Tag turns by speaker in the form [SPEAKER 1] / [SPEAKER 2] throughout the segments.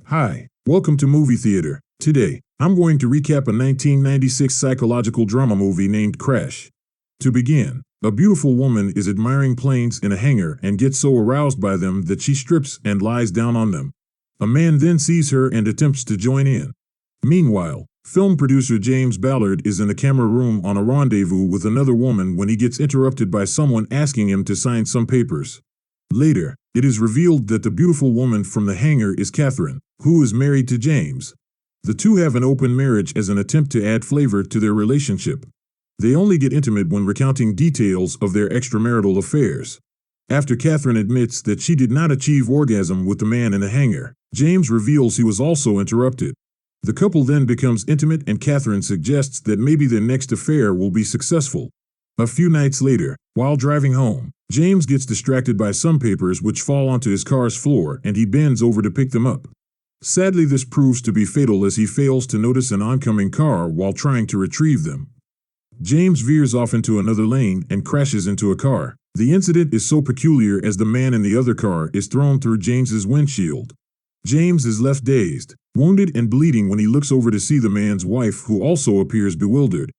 [SPEAKER 1] Hi, welcome to Movie Theater. Today, I'm going to recap a 1996 psychological drama movie named Crash. To begin, a beautiful woman is admiring planes in a hangar and gets so aroused by them that she strips and lies down on them. A man then sees her and attempts to join in. Meanwhile, film producer James Ballard is in the camera room on a rendezvous with another woman when he gets interrupted by someone asking him to sign some papers. Later, it is revealed that the beautiful woman from the hangar is Catherine, who is married to James. The two have an open marriage as an attempt to add flavor to their relationship. They only get intimate when recounting details of their extramarital affairs. After Catherine admits that she did not achieve orgasm with the man in the hangar, James reveals he was also interrupted. The couple then becomes intimate and Catherine suggests that maybe their next affair will be successful. A few nights later, while driving home, James gets distracted by some papers which fall onto his car's floor and he bends over to pick them up. Sadly, this proves to be fatal as he fails to notice an oncoming car while trying to retrieve them. James veers off into another lane and crashes into a car. The incident is so peculiar as the man in the other car is thrown through James's windshield. James is left dazed, wounded and bleeding when he looks over to see the man's wife, who also appears bewildered.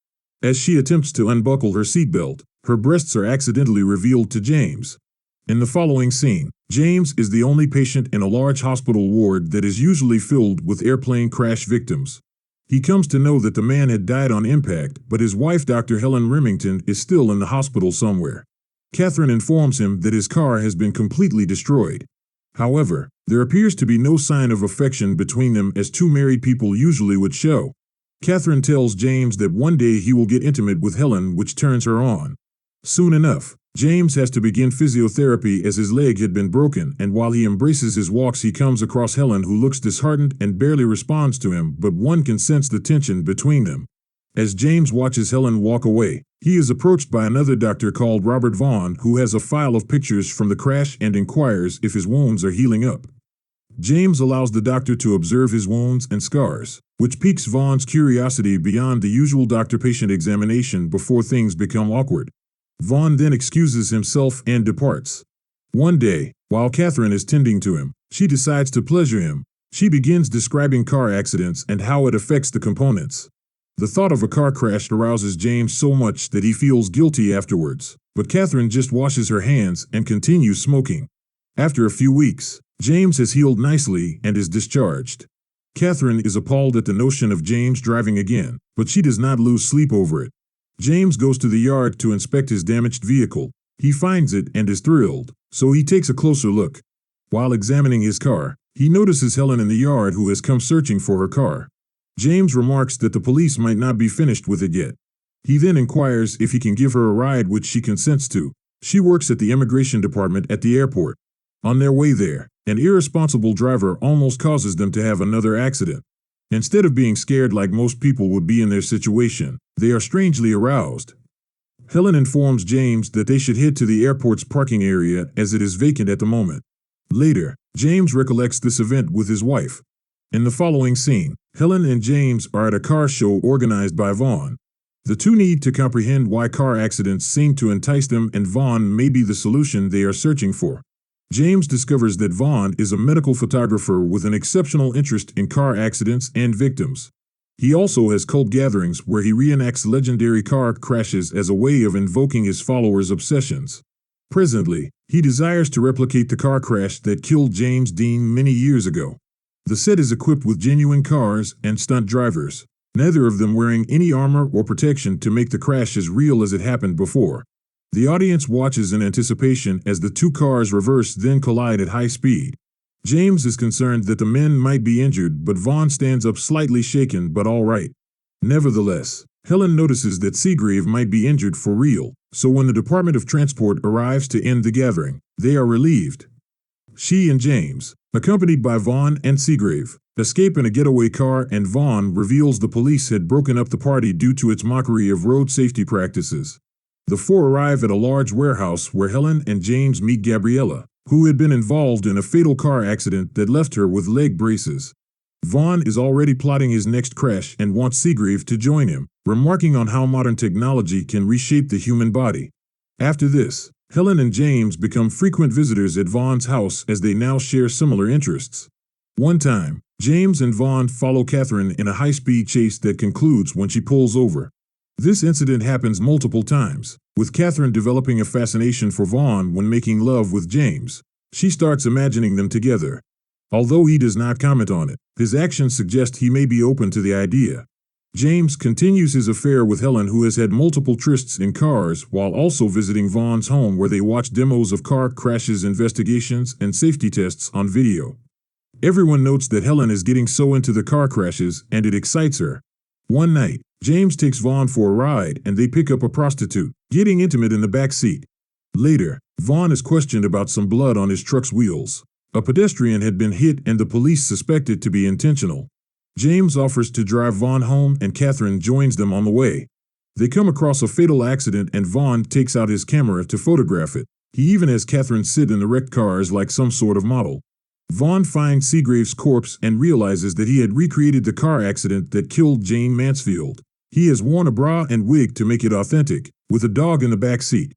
[SPEAKER 1] As she attempts to unbuckle her seatbelt, her breasts are accidentally revealed to James. In the following scene, James is the only patient in a large hospital ward that is usually filled with airplane crash victims. He comes to know that the man had died on impact, but his wife, Dr. Helen Remington, is still in the hospital somewhere. Catherine informs him that his car has been completely destroyed. However, there appears to be no sign of affection between them as two married people usually would show. Catherine tells James that one day he will get intimate with Helen, which turns her on. Soon enough, James has to begin physiotherapy as his leg had been broken, and while he embraces his walks he comes across Helen, who looks disheartened and barely responds to him, but one can sense the tension between them. As James watches Helen walk away, he is approached by another doctor called Robert Vaughn, who has a file of pictures from the crash and inquires if his wounds are healing up. James allows the doctor to observe his wounds and scars, which piques Vaughn's curiosity beyond the usual doctor-patient examination before things become awkward. Vaughn then excuses himself and departs. One day, while Catherine is tending to him, she decides to pleasure him. She begins describing car accidents and how it affects the components. The thought of a car crash arouses James so much that he feels guilty afterwards, but Catherine just washes her hands and continues smoking. After a few weeks, James has healed nicely and is discharged. Catherine is appalled at the notion of James driving again, but she does not lose sleep over it. James goes to the yard to inspect his damaged vehicle. He finds it and is thrilled, so he takes a closer look. While examining his car, he notices Helen in the yard, who has come searching for her car. James remarks that the police might not be finished with it yet. He then inquires if he can give her a ride, which she consents to. She works at the immigration department at the airport. On their way there, an irresponsible driver almost causes them to have another accident. Instead of being scared like most people would be in their situation, they are strangely aroused. Helen informs James that they should head to the airport's parking area as it is vacant at the moment. Later, James recollects this event with his wife. In the following scene, Helen and James are at a car show organized by Vaughn. The two need to comprehend why car accidents seem to entice them, and Vaughn may be the solution they are searching for. James discovers that Vaughn is a medical photographer with an exceptional interest in car accidents and victims. He also has cult gatherings where he reenacts legendary car crashes as a way of invoking his followers' obsessions. Presently, he desires to replicate the car crash that killed James Dean many years ago. The set is equipped with genuine cars and stunt drivers, neither of them wearing any armor or protection to make the crash as real as it happened before. The audience watches in anticipation as the two cars reverse then collide at high speed. James is concerned that the men might be injured, but Vaughn stands up slightly shaken but all right. Nevertheless, Helen notices that Seagrave might be injured for real, so when the Department of Transport arrives to end the gathering, they are relieved. She and James, accompanied by Vaughn and Seagrave, escape in a getaway car, and Vaughn reveals the police had broken up the party due to its mockery of road safety practices. The four arrive at a large warehouse where Helen and James meet Gabriella, who had been involved in a fatal car accident that left her with leg braces. Vaughn is already plotting his next crash and wants Seagrave to join him, remarking on how modern technology can reshape the human body. After this, Helen and James become frequent visitors at Vaughn's house as they now share similar interests. One time, James and Vaughn follow Catherine in a high-speed chase that concludes when she pulls over. This incident happens multiple times, with Catherine developing a fascination for Vaughn when making love with James. She starts imagining them together. Although he does not comment on it, his actions suggest he may be open to the idea. James continues his affair with Helen, who has had multiple trysts in cars while also visiting Vaughn's home, where they watch demos of car crashes, investigations, and safety tests on video. Everyone notes that Helen is getting so into the car crashes, and it excites her. One night, James takes Vaughn for a ride and they pick up a prostitute, getting intimate in the back seat. Later, Vaughn is questioned about some blood on his truck's wheels. A pedestrian had been hit and the police suspect it to be intentional. James offers to drive Vaughn home and Catherine joins them on the way. They come across a fatal accident and Vaughn takes out his camera to photograph it. He even has Catherine sit in the wrecked cars like some sort of model. Vaughn finds Seagrave's corpse and realizes that he had recreated the car accident that killed Jane Mansfield. He has worn a bra and wig to make it authentic, with a dog in the back seat.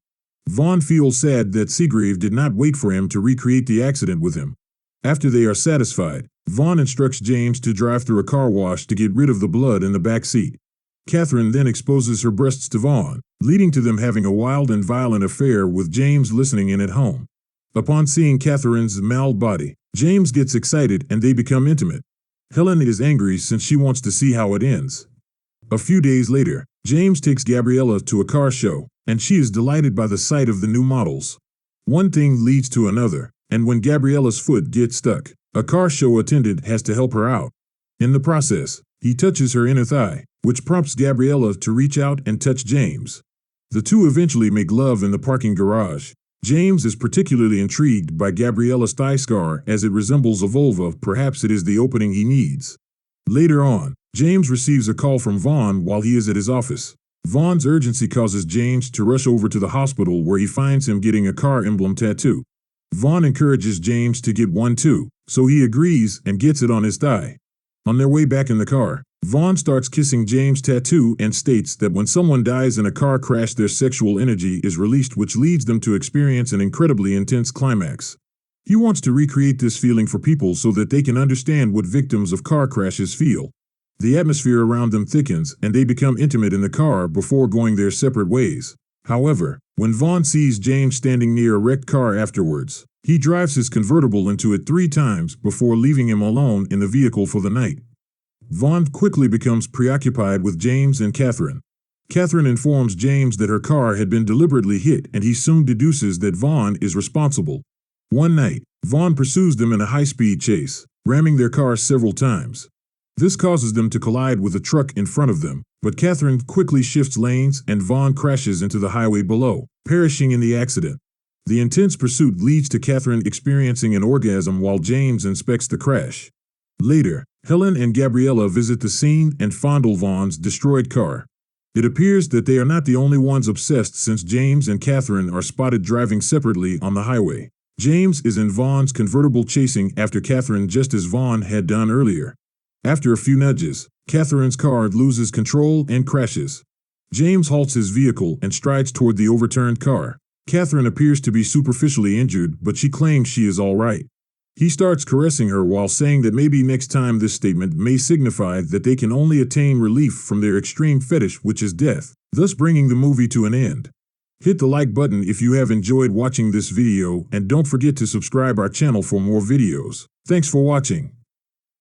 [SPEAKER 1] Vaughn feels sad that Seagrave did not wait for him to recreate the accident with him. After they are satisfied, Vaughn instructs James to drive through a car wash to get rid of the blood in the back seat. Catherine then exposes her breasts to Vaughn, leading to them having a wild and violent affair with James listening in at home. Upon seeing Catherine's mauled body, James gets excited and they become intimate. Helen is angry since she wants to see how it ends. A few days later, James takes Gabriella to a car show, and she is delighted by the sight of the new models. One thing leads to another, and when Gabriella's foot gets stuck, a car show attendant has to help her out. In the process, he touches her inner thigh, which prompts Gabriella to reach out and touch James. The two eventually make love in the parking garage. James is particularly intrigued by Gabriella's thigh scar as it resembles a vulva. Perhaps it is the opening he needs. Later on, James receives a call from Vaughn while he is at his office. Vaughn's urgency causes James to rush over to the hospital, where he finds him getting a car emblem tattoo. Vaughn encourages James to get one too, so he agrees and gets it on his thigh. On their way back in the car, Vaughn starts kissing James' tattoo and states that when someone dies in a car crash, their sexual energy is released, which leads them to experience an incredibly intense climax. He wants to recreate this feeling for people so that they can understand what victims of car crashes feel. The atmosphere around them thickens and they become intimate in the car before going their separate ways. However, when Vaughn sees James standing near a wrecked car afterwards, he drives his convertible into it 3 times before leaving him alone in the vehicle for the night. Vaughn quickly becomes preoccupied with James and Catherine. Catherine informs James that her car had been deliberately hit, and he soon deduces that Vaughn is responsible. One night, Vaughn pursues them in a high-speed chase, ramming their car several times. This causes them to collide with a truck in front of them, but Catherine quickly shifts lanes and Vaughn crashes into the highway below, perishing in the accident. The intense pursuit leads to Catherine experiencing an orgasm while James inspects the crash. Later, Helen and Gabriella visit the scene and fondle Vaughn's destroyed car. It appears that they are not the only ones obsessed, since James and Catherine are spotted driving separately on the highway. James is in Vaughn's convertible chasing after Catherine, just as Vaughn had done earlier. After a few nudges, Catherine's car loses control and crashes. James halts his vehicle and strides toward the overturned car. Catherine appears to be superficially injured, but she claims she is all right. He starts caressing her while saying that maybe next time. This statement may signify that they can only attain relief from their extreme fetish, which is death, thus bringing the movie to an end. Hit the like button if you have enjoyed watching this video, and don't forget to subscribe our channel for more videos. Thanks for watching.